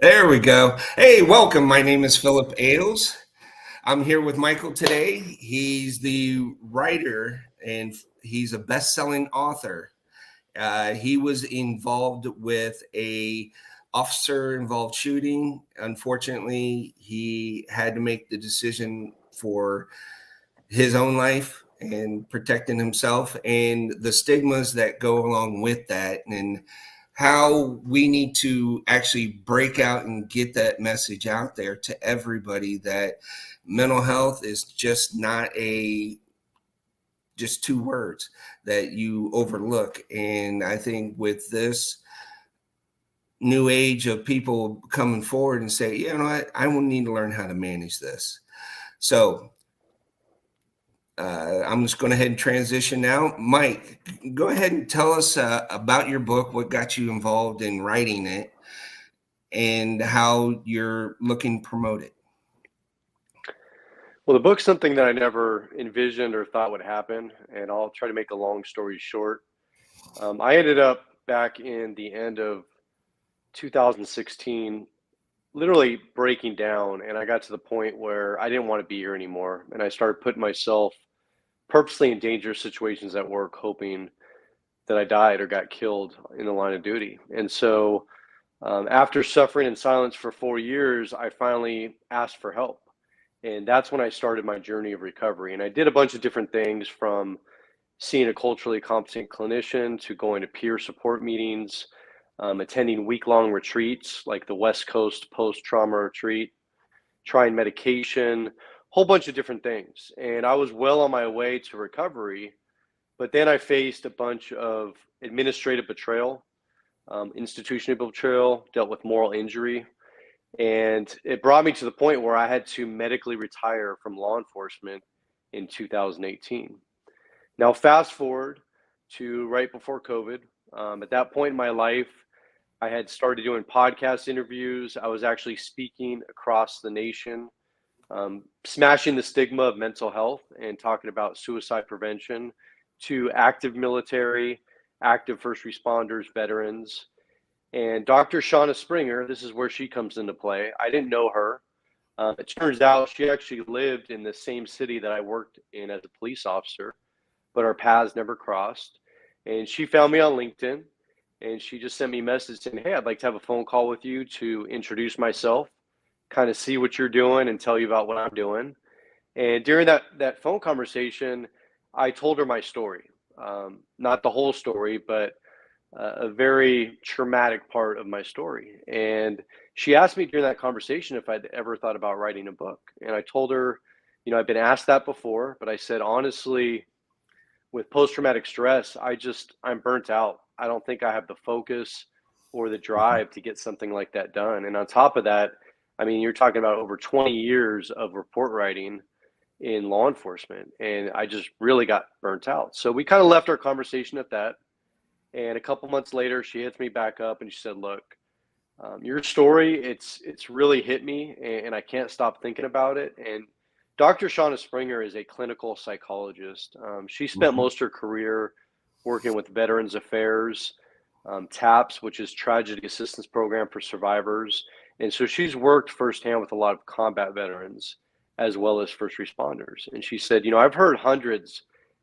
There we go. Hey, welcome. My name is Philip Ailes. I'm here with Michael today. He's the writer and he's a best-selling author. He was involved with a officer involved shooting. Unfortunately, he had to make the decision for his own life and protecting himself and the stigmas that go along with that, and how we need to actually break out and get that message out there to everybody that mental health is just not a just two words that you overlook. And I think with this new age of people coming forward and say, you know what, I will need to learn how to manage this. So I'm just going to head and transition now. Mike, go ahead and tell us about your book, what got you involved in writing it, and how you're looking to promote it. Well, the book's something that I never envisioned or thought would happen, and I'll try to make a long story short. I ended up back in the end of 2016, literally breaking down, and I got to the point where I didn't want to be here anymore, and I started putting myself purposely in dangerous situations at work, hoping that I died or got killed in the line of duty. And so, after suffering in silence for 4 years, I finally asked for help. And that's when I started my journey of recovery. And I did a bunch of different things, from seeing a culturally competent clinician to going to peer support meetings, attending week-long retreats like the West Coast post-trauma retreat, trying medication, whole bunch of different things. And I was well on my way to recovery, but then I faced a bunch of administrative betrayal, institutional betrayal, dealt with moral injury, and it brought me to the point where I had to medically retire from law enforcement in 2018. Now, fast forward to right before COVID. At that point in my life, I had started doing podcast interviews. I was actually speaking across the nation, smashing the stigma of mental health and talking about suicide prevention to active military, active first responders, veterans. And Dr. Shauna Springer, this is where she comes into play. I didn't know her. It turns out she actually lived in the same city that I worked in as a police officer, but our paths never crossed. And she found me on LinkedIn, and she just sent me a message saying, "Hey, I'd like to have a phone call with you to introduce myself, kind of see what you're doing and tell you about what I'm doing." And during that phone conversation, I told her my story. Not the whole story, but a very traumatic part of my story. And she asked me during that conversation if I'd ever thought about writing a book. And I told her, I've been asked that before, but I said, honestly, with post traumatic stress, I'm burnt out. I don't think I have the focus or the drive to get something like that done. And on top of that, I mean, you're talking about over 20 years of report writing in law enforcement, and I just really got burnt out. So we kind of left our conversation at that. And a couple months later, she hits me back up and she said, "Look, your story, it's really hit me, and I can't stop thinking about it." And Dr. Shauna Springer is a clinical psychologist. She spent Mhm. most of her career working with Veterans Affairs, TAPS, which is Tragedy Assistance Program for Survivors. And so she's worked firsthand with a lot of combat veterans as well as first responders. And she said, I've heard hundreds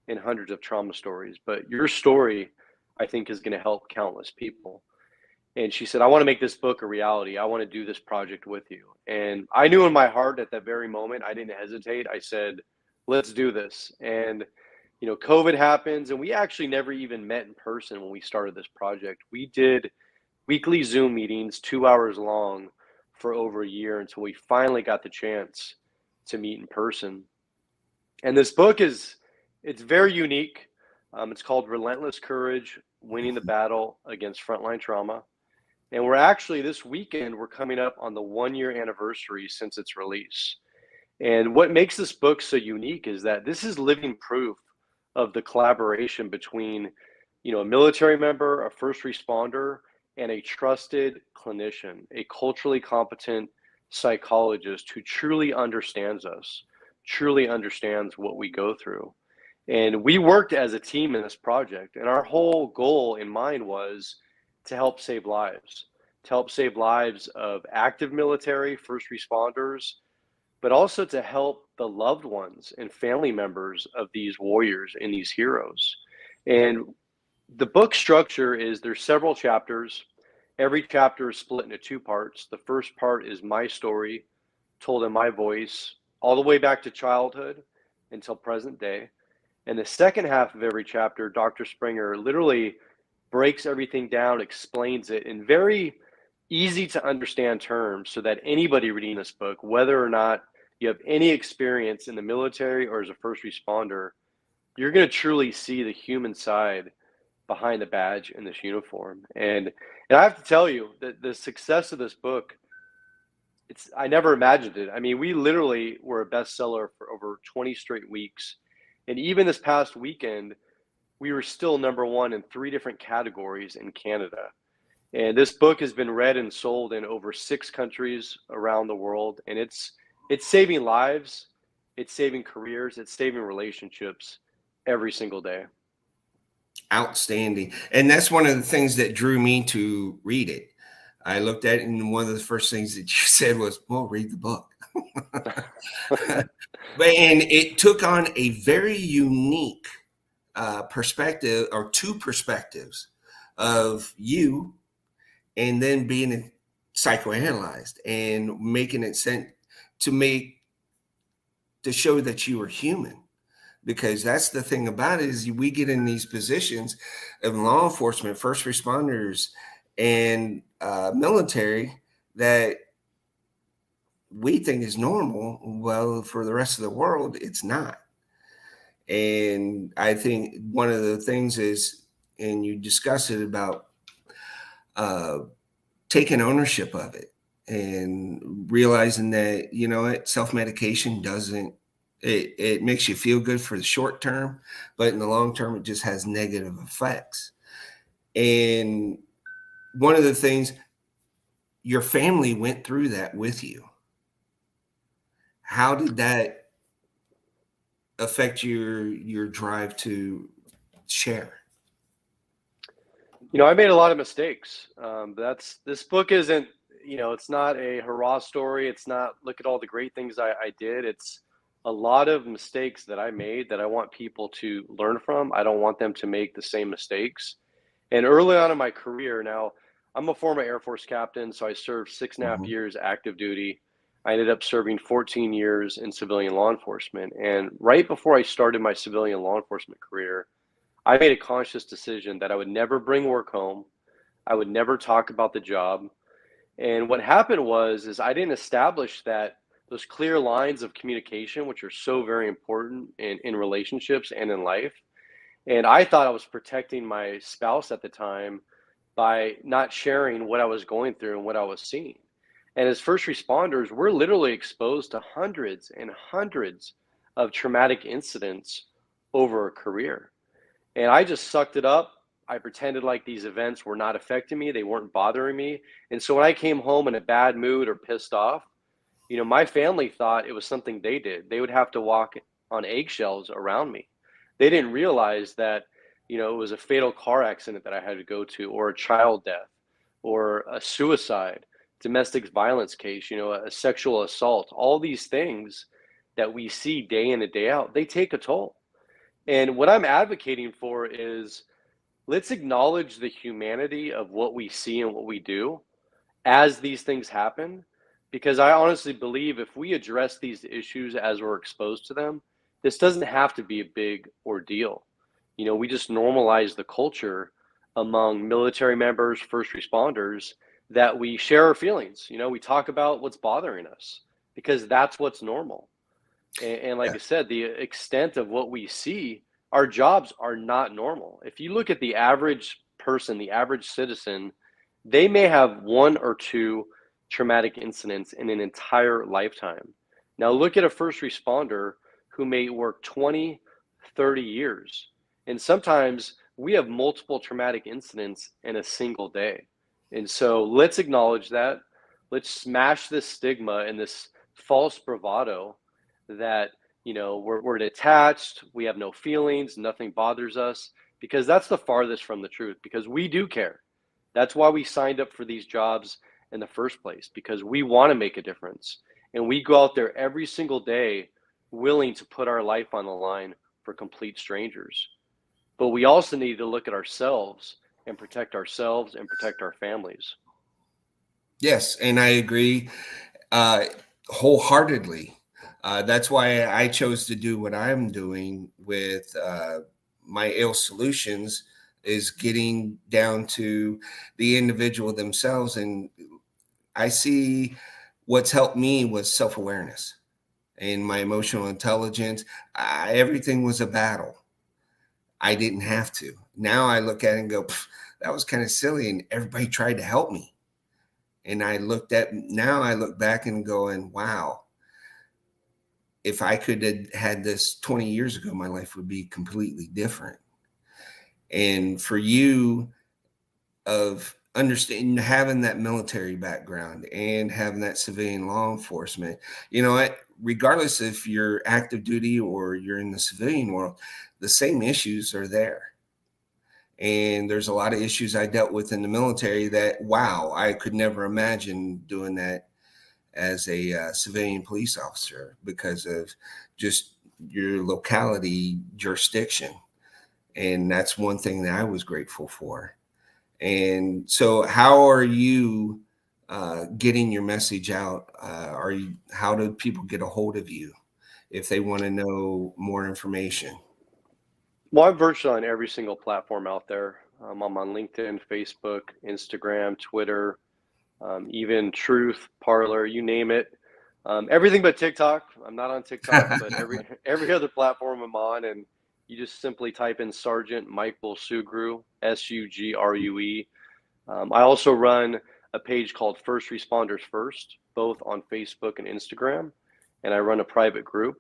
and hundreds of trauma stories, but your story, I think, is going to help countless people. And she said, "I want to make this book a reality. I want to do this project with you." And I knew in my heart at that very moment, I didn't hesitate. I said, "Let's do this." And, COVID happens, and we actually never even met in person when we started this project. We did weekly Zoom meetings, 2 hours long, for over a year until we finally got the chance to meet in person. And this book it's very unique. It's called Relentless Courage, Winning the Battle Against Frontline Trauma. And we're actually, this weekend, we're coming up on the 1 year anniversary since its release. And what makes this book so unique is that this is living proof of the collaboration between, a military member, a first responder, and a trusted clinician, a culturally competent psychologist who truly understands us, truly understands what we go through. And we worked as a team in this project, and our whole goal in mind was to help save lives, to help save lives of active military, first responders, but also to help the loved ones and family members of these warriors and these heroes. And the book structure is there's several chapters. Every chapter is split into two parts. The first part is my story told in my voice all the way back to childhood until present day. And the second half of every chapter, Dr. Springer literally breaks everything down, explains it in very easy to understand terms so that anybody reading this book, whether or not you have any experience in the military or as a first responder, you're going to truly see the human side behind the badge in this uniform. And I have to tell you that the success of this book, I never imagined it. I mean, we literally were a bestseller for over 20 straight weeks. And even this past weekend, we were still number one in 3 different categories in Canada. And this book has been read and sold in over 6 countries around the world. And it's saving lives, it's saving careers, it's saving relationships every single day. Outstanding. And that's one of the things that drew me to read it. I looked at it, and one of the first things that you said was, well, read the book. And it took on a very unique perspective, or 2 perspectives of you, and then being psychoanalyzed and making it sense to show that you are human. Because that's the thing about it, is we get in these positions of law enforcement, first responders, and military that we think is normal. Well, for the rest of the world, it's not. And I think one of the things is, and you discuss it about taking ownership of it and realizing that, you know what, self-medication doesn't, it makes you feel good for the short term, but in the long term, it just has negative effects. And one of the things, your family went through that with you. How did that affect your drive to share? You know, I made a lot of mistakes. This book isn't, you know, it's not a hurrah story. It's not look at all the great things I did. It's a lot of mistakes that I made that I want people to learn from. I don't want them to make the same mistakes. And early on in my career, now I'm a former Air Force captain, so I served 6.5 years active duty. I ended up serving 14 years in civilian law enforcement. And right before I started my civilian law enforcement career, I made a conscious decision that I would never bring work home. I would never talk about the job. And what happened is I didn't establish those clear lines of communication, which are so very important in relationships and in life. And I thought I was protecting my spouse at the time by not sharing what I was going through and what I was seeing. And as first responders, we're literally exposed to hundreds and hundreds of traumatic incidents over a career. And I just sucked it up. I pretended like these events were not affecting me. They weren't bothering me. And so when I came home in a bad mood or pissed off, you know, my family thought it was something they did. They would have to walk on eggshells around me. They didn't realize that, you know, it was a fatal car accident that I had to go to, or a child death, or a suicide, domestic violence case, you know, a sexual assault. All these things that we see day in and day out, they take a toll. And what I'm advocating for is, let's acknowledge the humanity of what we see and what we do as these things happen. Because I honestly believe if we address these issues as we're exposed to them, this doesn't have to be a big ordeal. You know, we just normalize the culture among military members, first responders, that we share our feelings. You know, we talk about what's bothering us because that's what's normal. And like I said, the extent of what we see, our jobs are not normal. If you look at the average person, the average citizen, they may have 1 or 2 traumatic incidents in an entire lifetime. Now look at a first responder who may work 20, 30 years. And sometimes we have multiple traumatic incidents in a single day. And so let's acknowledge that. Let's smash this stigma and this false bravado that, you know, we're detached, we have no feelings, nothing bothers us, because that's the farthest from the truth, because we do care. That's why we signed up for these jobs in the first place, because we want to make a difference. And we go out there every single day willing to put our life on the line for complete strangers. But we also need to look at ourselves and protect ourselves and protect our families. Yes, and I agree uh, wholeheartedly. That's why I chose to do what I'm doing with my Ale Solutions, is getting down to the individual themselves. And I see what's helped me was self-awareness and my emotional intelligence. Everything was a battle. I didn't have to. Now I look at it and go, that was kind of silly. And everybody tried to help me. And now I look back and going, wow, if I could have had this 20 years ago, my life would be completely different. And for you, of understanding, having that military background and having that civilian law enforcement, regardless if you're active duty or you're in the civilian world, the same issues are there. And there's a lot of issues I dealt with in the military that, wow, I could never imagine doing that as a civilian police officer because of just your locality jurisdiction. And that's one thing that I was grateful for. And so, how are you getting your message out? How do people get a hold of you if they want to know more information? Well, I'm virtually on every single platform out there. I'm on LinkedIn, Facebook, Instagram, Twitter, even Truth, Parlor, you name it. Everything but TikTok. I'm not on TikTok, but every other platform I'm on, and you just simply type in Sergeant Michael Sugrue, Sugrue. I also run a page called First Responders First, both on Facebook and Instagram, and I run a private group.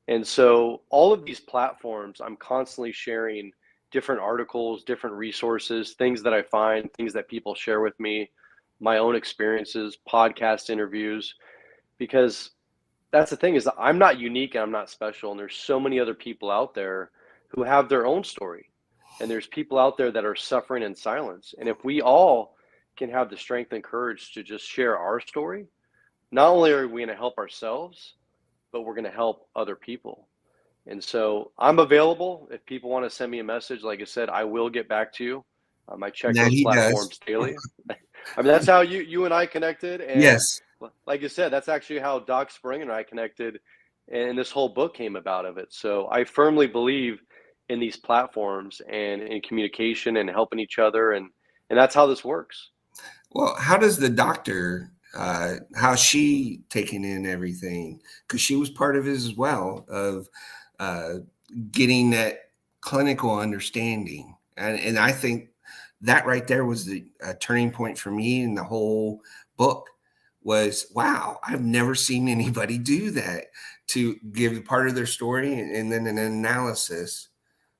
And so all of these platforms, I'm constantly sharing different articles, different resources, things that I find, things that people share with me, my own experiences, podcast interviews, because that's the thing, is that I'm not unique and I'm not special. And there's so many other people out there who have their own story. And there's people out there that are suffering in silence. And if we all can have the strength and courage to just share our story, not only are we going to help ourselves, but we're going to help other people. And so I'm available. If people want to send me a message, like I said, I will get back to you. I check Now those he does. platforms daily. I mean, that's how you and I connected. And Yes. like you said, that's actually how Doc Spring and I connected. And this whole book came about of it. So I firmly believe in these platforms and in communication and helping each other. And that's how this works. Well, how does the doctor, how's she taking in everything? Because she was part of it as well, of uh, getting that clinical understanding. And I think that right there was the turning point for me in the whole book was, wow, I've never seen anybody do that, to give part of their story and then an analysis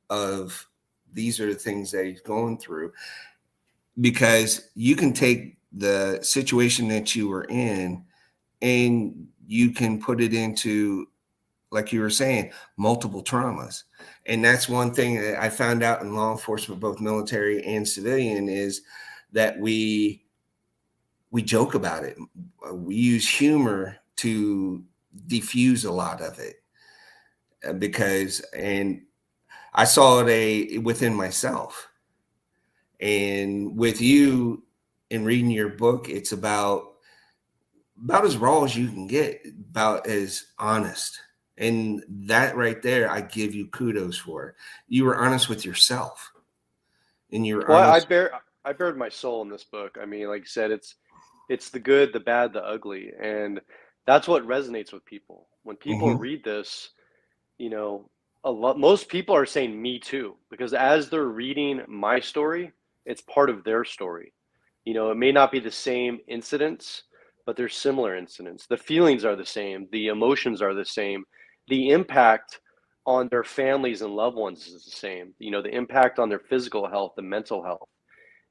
of these are the things that he's going through. Because you can take the situation that you were in and you can put it into, like you were saying, multiple traumas. And that's one thing that I found out in law enforcement, both military and civilian, is that we joke about it. We use humor to diffuse a lot of it, and I saw it within myself. And with you, in reading your book, it's about as raw as you can get, about as honest. And that right there, I give you kudos for. You were honest with yourself, and you're Well, honest. I bared my soul in this book. I mean, like you said, it's the good, the bad, the ugly, and that's what resonates with people. When people Mhm. read this, you know, most people are saying me too, because as they're reading my story, it's part of their story. You know, it may not be the same incidents, but they're similar incidents. The feelings are the same, the emotions are the same, the impact on their families and loved ones is the same. You know, the impact on their physical health, the mental health.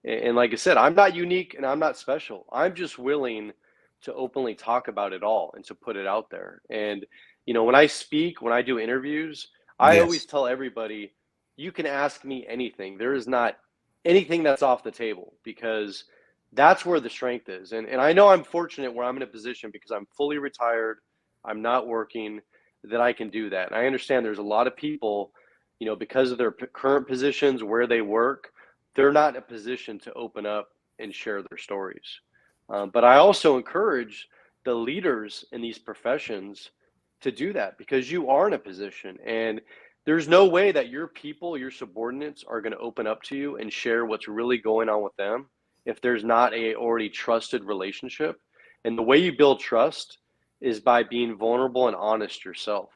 And like I said, I'm not unique and I'm not special. I'm just willing to openly talk about it all and to put it out there. And, you know, when I speak, when I do interviews, I always Yes. tell everybody, you can ask me anything. There is not anything that's off the table, because that's where the strength is. And I know I'm fortunate where I'm in a position because I'm fully retired, I'm not working, that I can do that. And I understand there's a lot of people, because of their current positions where they work, they're not in a position to open up and share their stories. But I also encourage the leaders in these professions to do that, because you are in a position, and there's no way that your people, your subordinates, are going to open up to you and share what's really going on with them if there's not a already trusted relationship. And the way you build trust is by being vulnerable and honest yourself.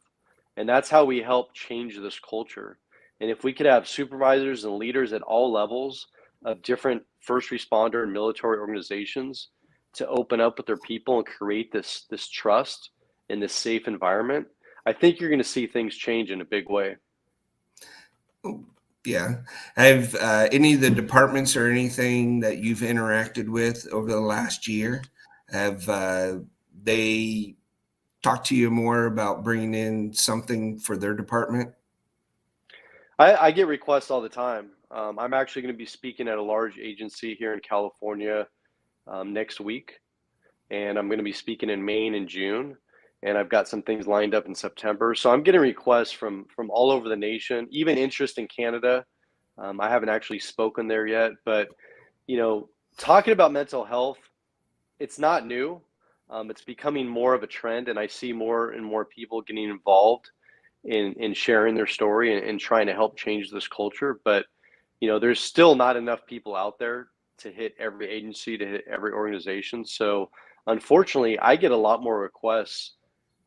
And that's how we help change this culture. And if we could have supervisors and leaders at all levels of different first responder and military organizations to open up with their people and create this trust in this safe environment, I think you're going to see things change in a big way. Yeah. Have any of the departments or anything that you've interacted with over the last year, have they talked to you more about bringing in something for their department? I get requests all the time. I'm actually going to be speaking at a large agency here in California next week, and I'm going to be speaking in Maine in June, and I've got some things lined up in September. So I'm getting requests from all over the nation, even interest in Canada. I haven't actually spoken there yet, but talking about mental health, it's not new. It's becoming more of a trend, and I see more and more people getting involved in sharing their story and trying to help change this culture. But there's still not enough people out there to hit every agency, to hit every organization. So unfortunately, I get a lot more requests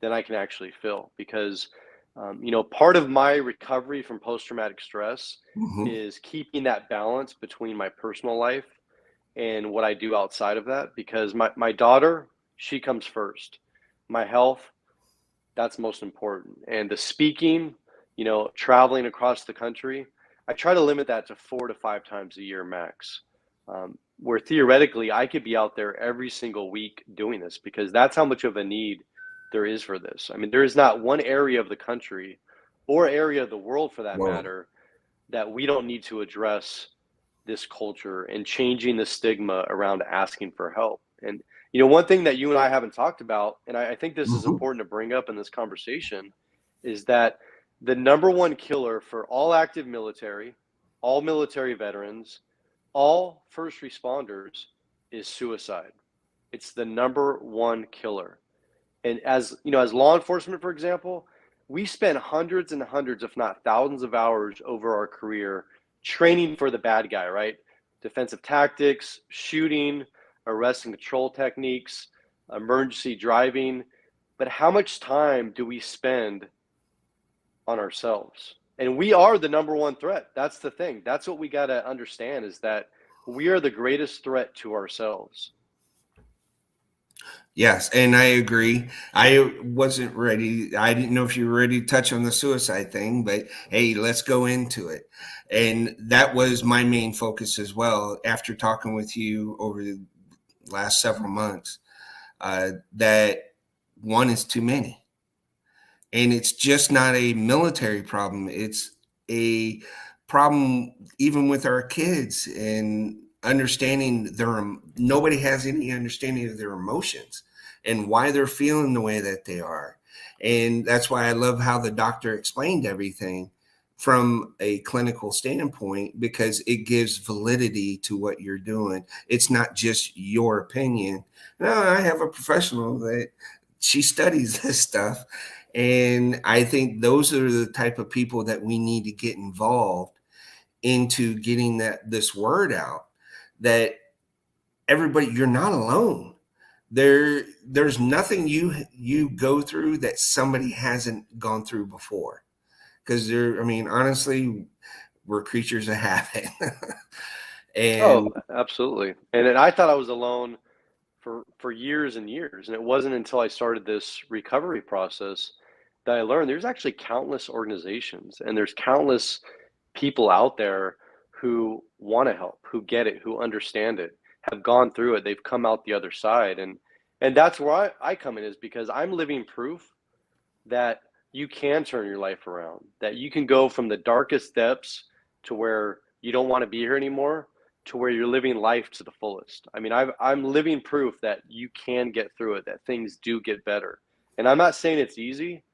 than I can actually fill, because part of my recovery from post-traumatic stress Mm-hmm. is keeping that balance between my personal life and what I do outside of that, because my daughter, she comes first. My health, that's most important. And the speaking, traveling across the country, I try to limit that to 4 to 5 times a year max. Where theoretically I could be out there every single week doing this, because that's how much of a need there is for this. I mean, there is not one area of the country or area of the world for that Whoa. matter that we don't need to address this culture and changing the stigma around asking for help. And one thing that you and I haven't talked about, and I think this is Mm-hmm. important to bring up in this conversation, is that the number one killer for all active military, all military veterans, all first responders is suicide. It's the number one killer. And as law enforcement, for example, we spend hundreds and hundreds, if not thousands of hours over our career training for the bad guy, right? Defensive tactics, shooting, arrest and control techniques, emergency driving. But how much time do we spend on ourselves? And we are the number one threat. That's the thing. That's what we got to understand, is that we are the greatest threat to ourselves. Yes, and I agree. I wasn't ready. I didn't know if you were ready to touch on the suicide thing, but hey, let's go into it. And that was my main focus as well after talking with you over the last several months. That one is too many. And it's just not a military problem. It's a problem even with our kids and understanding nobody has any understanding of their emotions and why they're feeling the way that they are. And that's why I love how the doctor explained everything from a clinical standpoint, because it gives validity to what you're doing. It's not just your opinion. No, I have a professional that she studies this stuff, and I think those are the type of people that we need to get involved into getting this word out, that everybody, you're not alone. There's nothing you go through that somebody hasn't gone through before. Because I mean, honestly, we're creatures of habit. Oh, And absolutely. And I thought I was alone for years and years. And it wasn't until I started this recovery process that I learned there's actually countless organizations and there's countless people out there who want to help, who get it, who understand it, have gone through it, they've come out the other side. And that's where I come in, is because I'm living proof that you can turn your life around, that you can go from the darkest depths to where you don't want to be here anymore, to where you're living life to the fullest. I mean, I'm living proof that you can get through it, that things do get better. And I'm not saying it's easy.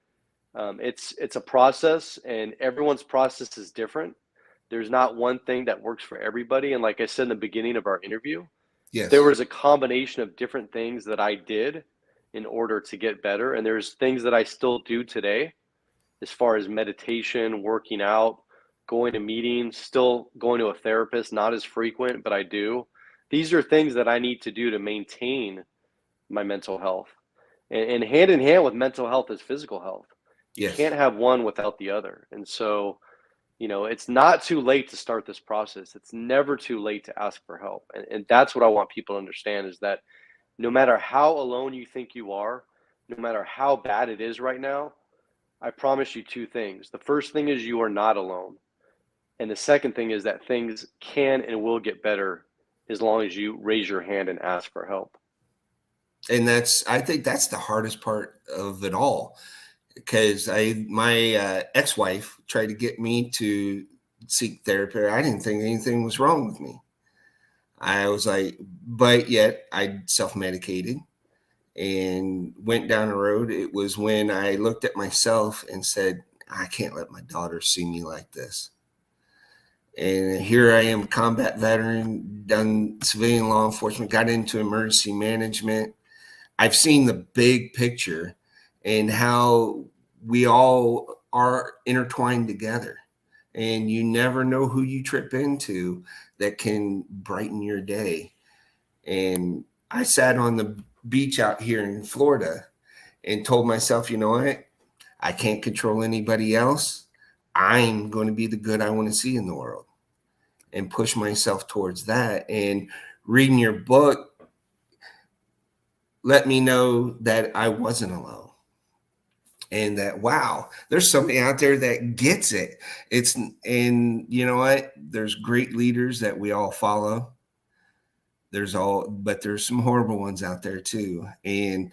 It's a process, and everyone's process is different. There's not one thing that works for everybody. And like I said in the beginning of our interview, there Yes. was a combination of different things that I did in order to get better. And there's things that I still do today, as far as meditation, working out, going to meetings, still going to a therapist, not as frequent, but I do. These are things that I need to do to maintain my mental health. And hand in hand with mental health is physical health. You Yes. can't have one without the other. And so, it's not too late to start this process. It's never too late to ask for help. And that's what I want people to understand, is that no matter how alone you think you are, no matter how bad it is right now, I promise you two things. The first thing is you are not alone. And the second thing is that things can and will get better as long as you raise your hand and ask for help. And I think that's the hardest part of it all, because my ex-wife tried to get me to seek therapy. I didn't think anything was wrong with me. I was like, but yet I self-medicated and went down the road. It was when I looked at myself and said, I can't let my daughter see me like this. And here I am, combat veteran, done civilian law enforcement, got into emergency management. I've seen the big picture and how we all are intertwined together. And you never know who you trip into that can brighten your day. And I sat on the beach out here in Florida and told myself, you know what? I can't control anybody else. I'm going to be the good I want to see in the world and push myself towards that. And reading your book let me know that I wasn't alone. And that, wow, there's somebody out there that gets it. And you know what? There's great leaders that we all follow. But there's some horrible ones out there too. And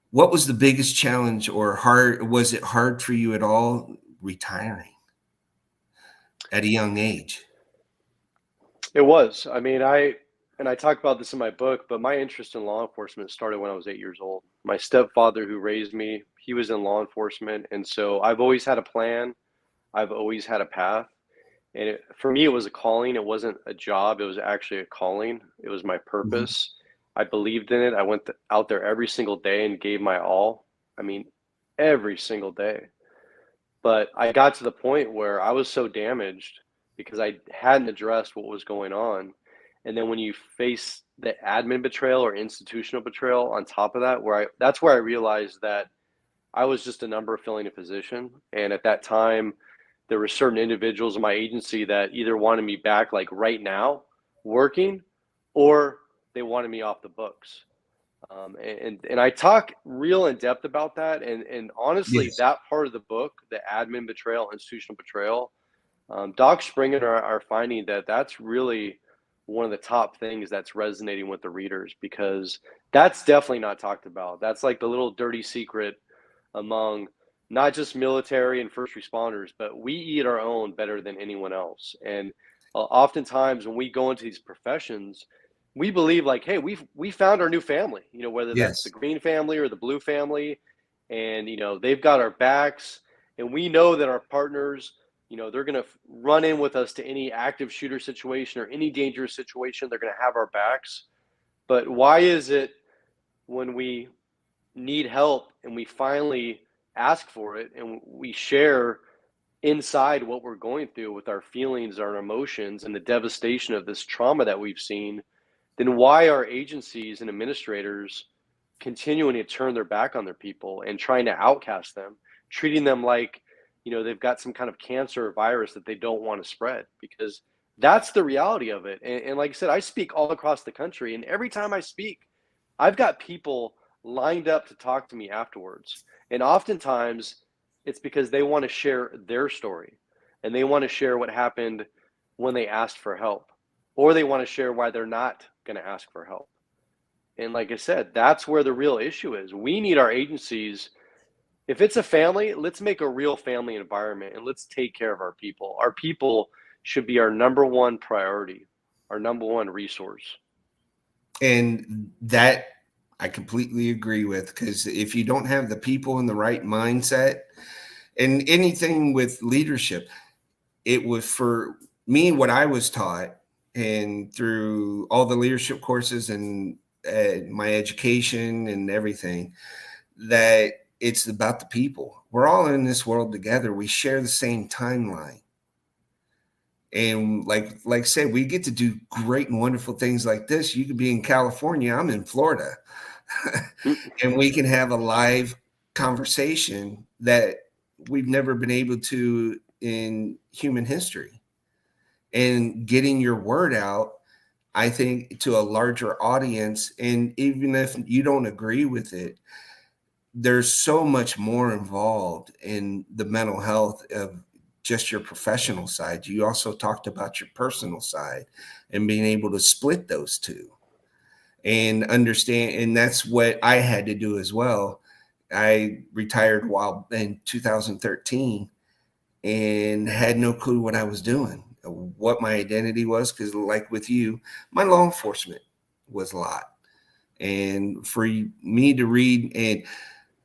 what was the biggest challenge, or was it hard for you at all retiring at a young age? It was. I mean, I talk about this in my book, but my interest in law enforcement started when I was 8 years old. My stepfather, who raised me, he was in law enforcement, and so I've always had a plan. I've always had a path, and for me, it was a calling. It wasn't a job. It was actually a calling. It was my Mhm. purpose. I believed in it. I went out there every single day and gave my all. I mean, every single day. But I got to the point where I was so damaged because I hadn't addressed what was going on. And then when you face the admin betrayal or institutional betrayal on top of that, that's where I realized that I was just a number filling a position. And at that time, there were certain individuals in my agency that either wanted me back like right now working, or they wanted me off the books. And I talk real in depth about that. And honestly, Yes. that part of the book, the admin betrayal, institutional betrayal, Doc Springer are finding that that's really one of the top things that's resonating with the readers, because that's definitely not talked about. That's like the little dirty secret among not just military and first responders, but we eat our own better than anyone else. And oftentimes when we go into these professions, we believe like, hey, we found our new family, whether that's the Yes. green family or the blue family, and they've got our backs, and we know that our partners, they're going to run in with us to any active shooter situation or any dangerous situation. They're going to have our backs. But why is it when we need help and we finally ask for it and we share inside what we're going through with our feelings, our emotions, and the devastation of this trauma that we've seen, then why are agencies and administrators continuing to turn their back on their people and trying to outcast them, treating them like, they've got some kind of cancer or virus that they don't want to spread? Because that's the reality of it. And like I said, I speak all across the country, and every time I speak, I've got people lined up to talk to me afterwards. And oftentimes it's because they want to share their story, and they want to share what happened when they asked for help, or they want to share why they're not going to ask for help. And like I said, that's where the real issue is. We need our agencies If it's a family, let's make a real family environment and let's take care of our people. Our people should be our number one priority, our number one resource. And that I completely agree with, because if you don't have the people in the right mindset, and anything with leadership, it was for me what I was taught, and through all the leadership courses and my education and everything, that it's about the people. We're all in this world together. We share the same timeline. And like I said, we get to do great and wonderful things like this. You could be in California, I'm in Florida. And we can have a live conversation that we've never been able to in human history. And getting your word out, I think, to a larger audience. And even if you don't agree with it, there's so much more involved in the mental health of just your professional side. You also talked about your personal side and being able to split those two and understand. And that's what I had to do as well. I retired while in 2013 and had no clue what I was doing, what my identity was. Because, like with you, my law enforcement was a lot. And for me to read, and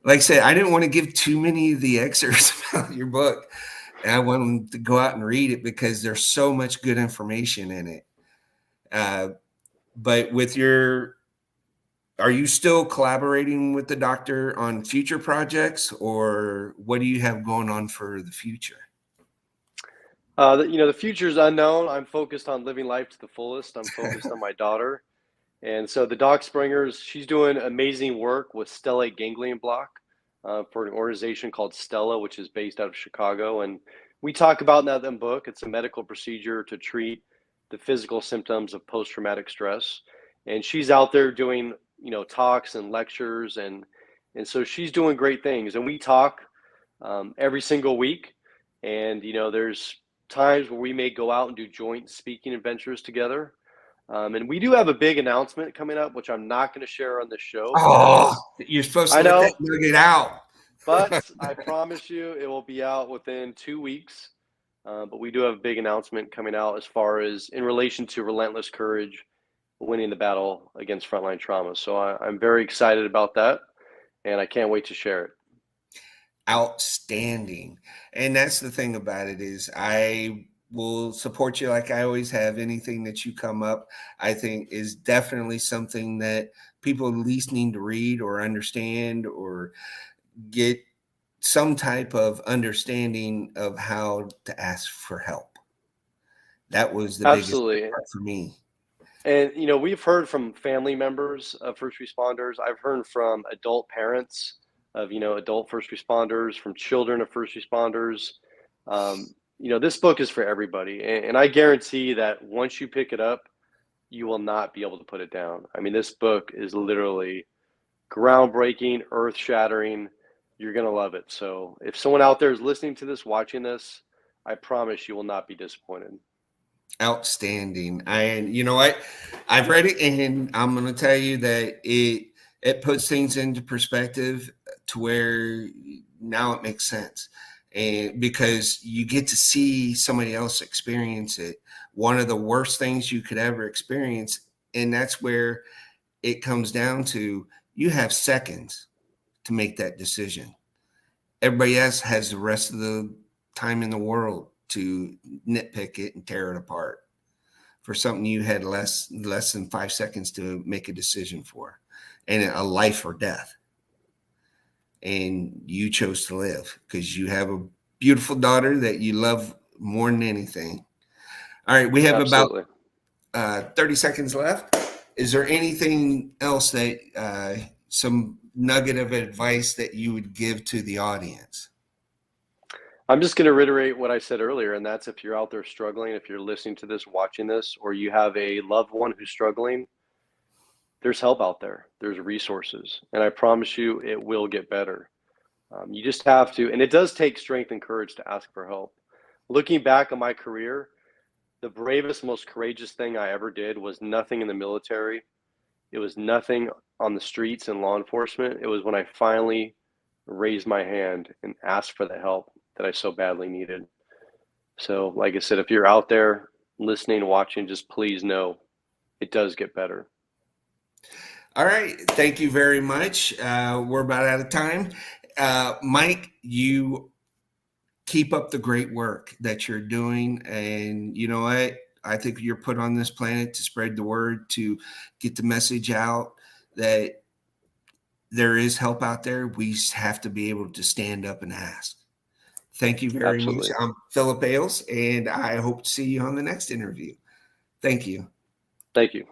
like I said, I didn't want to give too many of the excerpts about your book. And I want them to go out and read it because there's so much good information in it. But are you still collaborating with the doctor on future projects, or what do you have going on for the future? The future is unknown. I'm focused on living life to the fullest. I'm focused on my daughter. And so the Doc Springers, she's doing amazing work with stellate ganglion block for an organization called Stella, which is based out of Chicago. And we talk about in that book. It's a medical procedure to treat the physical symptoms of post-traumatic stress. And she's out there doing, talks and lectures, and so she's doing great things. And we talk every single week. And there's times where we may go out and do joint speaking adventures together. And we do have a big announcement coming up, which I'm not going to share on the show. Oh, you're supposed to I let know, that nugget out. but I promise you it will be out within 2 weeks. But we do have a big announcement coming out as far as in relation to relentless courage, winning the battle against frontline trauma. So I'm very excited about that, and I can't wait to share it. Outstanding. And that's the thing about it, is I will support you like I always have. Anything that you come up, I think, is definitely something that people at least need to read or understand, or get some type of understanding of how to ask for help. That was the biggest Absolutely. part for me. And we've heard from family members of first responders. I've heard from adult parents of adult first responders, from children of first responders. This book is for everybody, and I guarantee that once you pick it up, you will not be able to put it down. I mean, this book is literally groundbreaking, earth-shattering. You're gonna love it. So if someone out there is listening to this, watching this, I promise you will not be disappointed. Outstanding. And you know what? I've read it, and I'm going to tell you that it puts things into perspective to where now it makes sense. And because you get to see somebody else experience it, one of the worst things you could ever experience. And that's where it comes down to, you have seconds to make that decision. Everybody else has the rest of the time in the world to nitpick it and tear it apart for something you had less than 5 seconds to make a decision for, and a life or death. And you chose to live because you have a beautiful daughter that you love more than anything. All right, we have Absolutely. about 30 seconds left. Is there anything else that some nugget of advice that you would give to the audience? I'm just going to reiterate what I said earlier, and that's if you're out there struggling, if you're listening to this, watching this, or you have a loved one who's struggling, there's help out there. There's resources, and I promise you it will get better. You just have to, and it does take strength and courage to ask for help. Looking back on my career, the bravest, most courageous thing I ever did was nothing in the military. It was nothing on the streets and law enforcement. It was when I finally raise my hand and ask for the help that I so badly needed. So, like I said, if you're out there listening, watching, just please know it does get better. All right. Thank you very much. We're about out of time. Mike, you keep up the great work that you're doing. And you know what? I think you're put on this planet to spread the word, to get the message out that there is help out there. We have to be able to stand up and ask. Thank you very much. Absolutely. I'm Philip Ailes, and I hope to see you on the next interview. Thank you. Thank you.